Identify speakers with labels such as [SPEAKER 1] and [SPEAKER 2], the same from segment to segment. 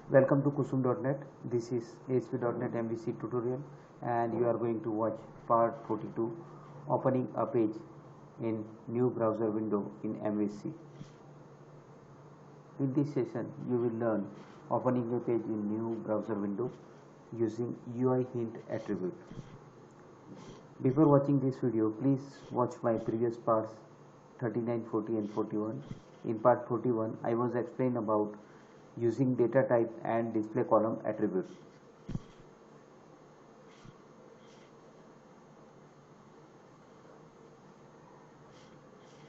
[SPEAKER 1] Welcome to Kusum.net. This is ASP.NET MVC tutorial and you are going to watch part 42, opening a page in new browser window in MVC. In this session you will learn opening a page in new browser window using UI hint attribute. Before watching this video, please watch my previous parts 39, 40 and 41. In part 41 I was explained about using data type and display column attributes.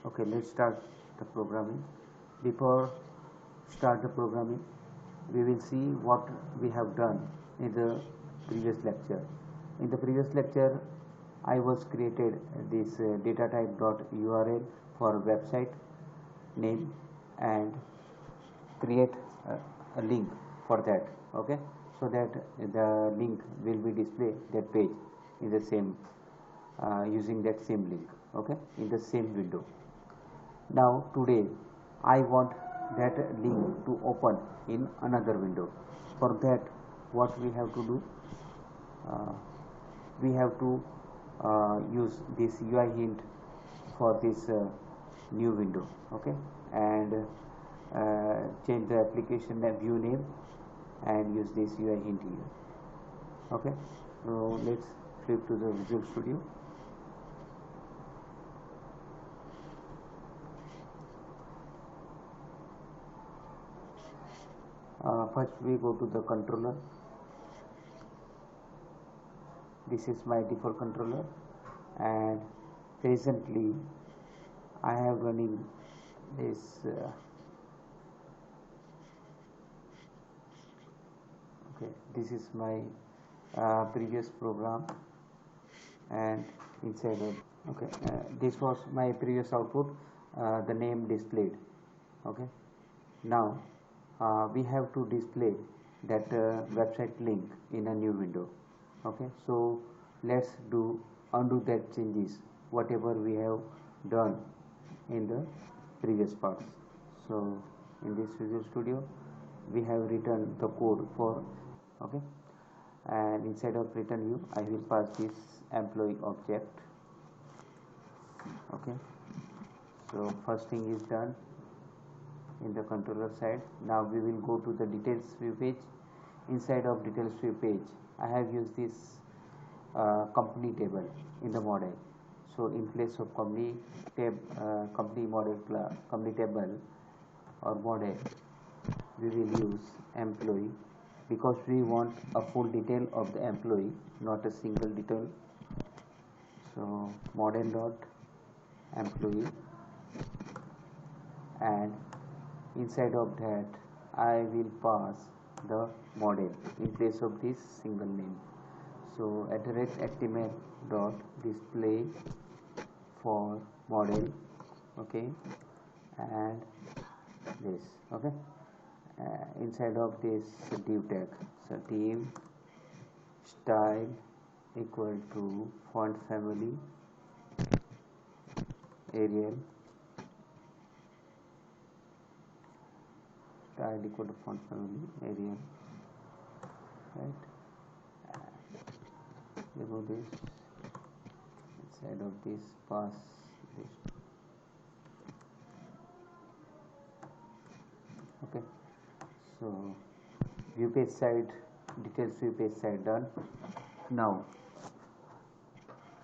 [SPEAKER 1] Okay, let's start the programming. Before start the programming, we will see what we have done in the previous lecture. In the previous lecture I was created this data type dot URL for website name and create a link for that. Okay, so that the link will be displayed that page in the same using that same link. Okay, in the same window. Now today I want that link to open in another window. For that what we have to do, we have to use this UI hint for this new window. Okay, and change the application view name and use this UI hint here. Okay, so let's flip to the Visual Studio. First we go to the controller. This is my default controller and presently I have running this okay, this is my previous program and inside of this was my previous output, the name displayed. Okay, now we have to display that website link in a new window. Okay, so let's undo that changes whatever we have done in the previous parts. So in this Visual Studio we have written the code for okay, and inside of return view I will pass this employee object. Okay, so first thing is done in the controller side. Now we will go to the details view page. Inside of details view page I have used this company table in the model. So in place of company table or model, we will use employee because we want a full detail of the employee, not a single detail. So model dot employee, and inside of that I will pass the model in place of this single name. So @actimate dot display for model. Okay, and this. Okay, inside of this div tag, so div style equal to font family Arial, style equal to font family Arial, right? Remove this, inside of this pass this. Okay, so view page side, details view page side done. Now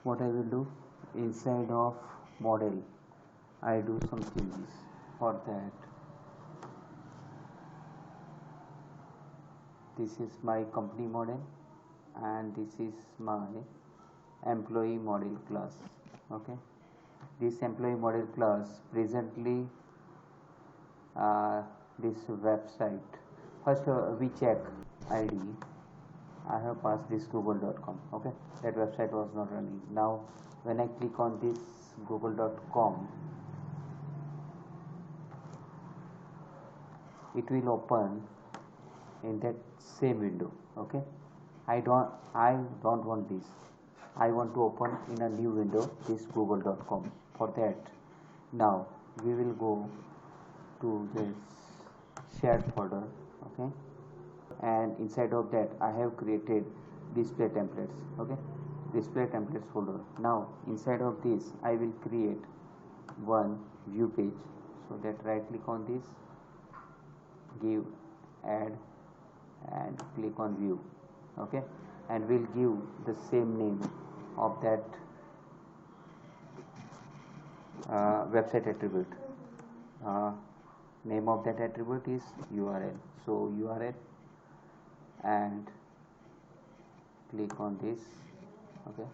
[SPEAKER 1] what I will do, inside of model I do some changes. For that, this is my company model and this is my employee model class. Okay, this employee model class presently this website. First we check ID. I have passed this google.com. Okay, that website was not running. Now when I click on this google.com, it will open in that same window. Okay, I don't want this. I want to open in a new window this google.com. For that, now we will go to this shared folder. Okay, and inside of that I have created display templates. Okay, display templates folder. Now inside of this I will create one view page. So that right click on this, give add and click on view. Okay, and we'll give the same name of that website attribute. Name of that attribute is URL. So URL and click on this. Okay,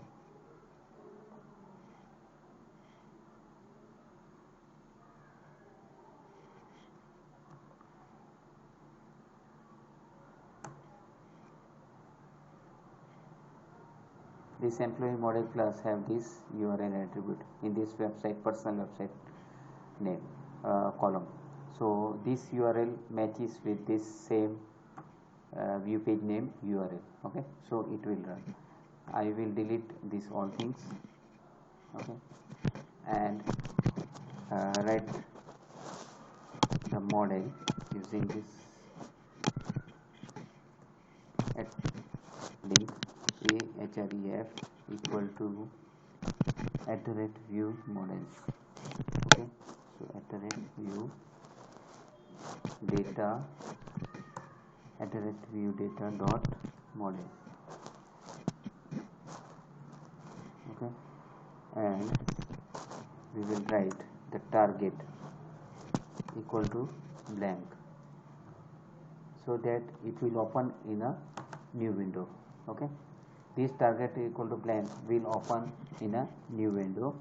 [SPEAKER 1] this employee model class have this URL attribute in this website personal website name column. So this URL matches with this same view page name URL. Okay, so it will run. I will delete these all things. Okay, and write the model using this at link href equal to @view models. Okay, so @view data @view data dot model. Okay, and we will write the target equal to blank, so that it will open in a new window. Okay, this target equal to blank will open in a new window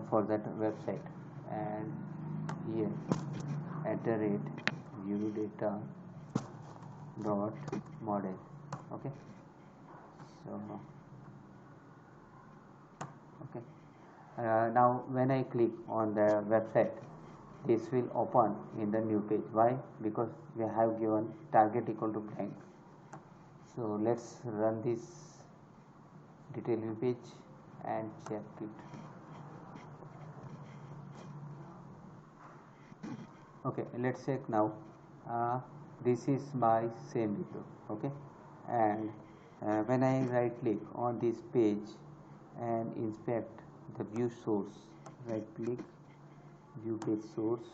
[SPEAKER 1] for that website, and here @view data dot model. Okay, so okay, now when I click on the website, this will open in the new page. Why? Because we have given target equal to blank. So let's run this detail view page and check it. Okay, let's check now. This is my same window. Okay, and when I right click on this page and inspect the view source, right click view page source,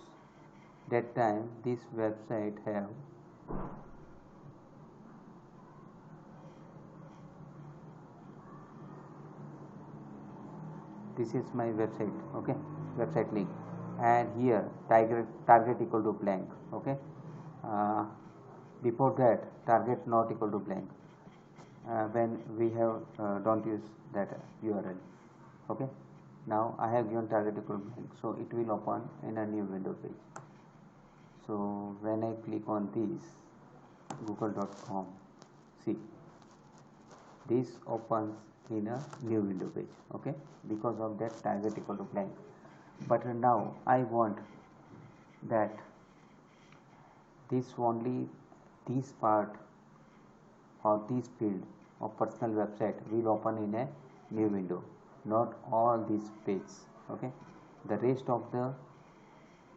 [SPEAKER 1] that time this website have this is my website. Okay, website link, and here target equal to blank. Okay, before that target not equal to blank when we have don't use that URL. Okay, now I have given target equal to blank, so it will open in a new window page. So when I click on this google.com, see, this opens in a new window page. Okay, because of that target equal to blank. But now I want that this part or this field of personal website will open in a new window, not all these pages. Okay, the rest of the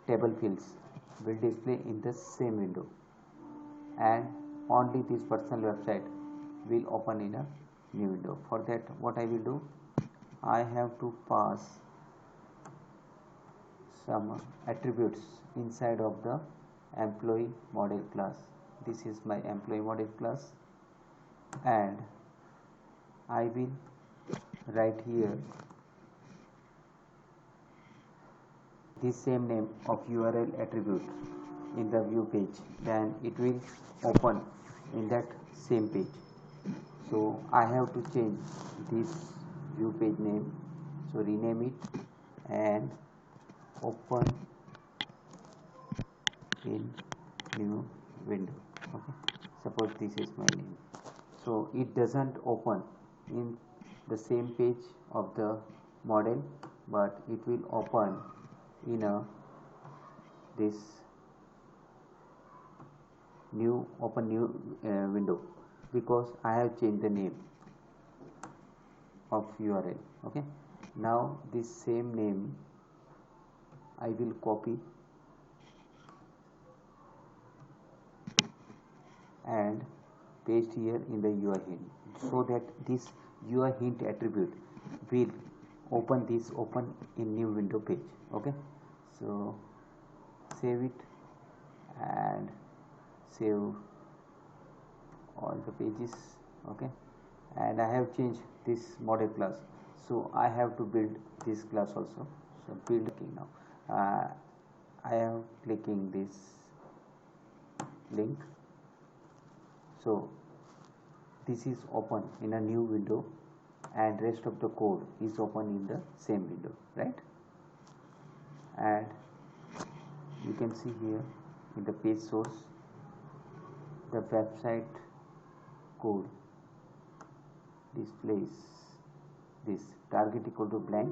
[SPEAKER 1] table fields will display in the same window, and only this personal website will open in a new window. For that, what I will do, I have to pass some attributes inside of the employee model class. This is my employee model class, and I will write here the same name of URL attribute in the view page, then it will open in that same page. So I have to change this view page name, so rename it and open in new window. Okay, suppose this is my name, so it doesn't open in the same page of the model, but it will open in a this new window, because I have changed the name of URL. Okay, now this same name I will copy and paste here in the UI hint, so that this UI hint attribute will open in new window page. Okay, so save it and save all the pages. Okay, and I have changed this model class, so I have to build this class also. So build now. I am clicking this link, so this is open in a new window and rest of the code is open in the same window, right? And you can see here in the page source the website code displays this target equal to blank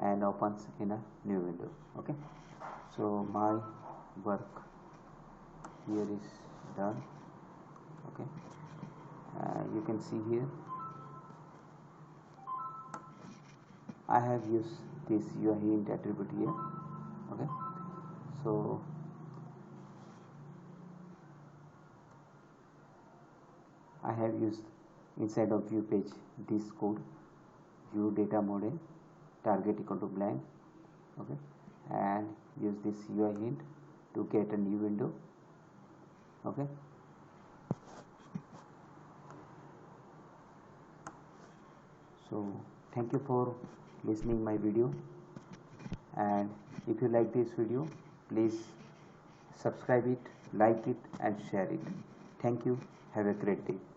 [SPEAKER 1] and opens in a new window. Okay, so my work here is done. Okay, you can see here I have used this UI hint attribute here. Okay, so I have used inside of view page this code, view data model target equal to blank. Okay, and use this UI hint to get a new window. Okay, so thank you for listening my video, and if you like this video, please subscribe it, like it and share it. Thank you. Have a great day.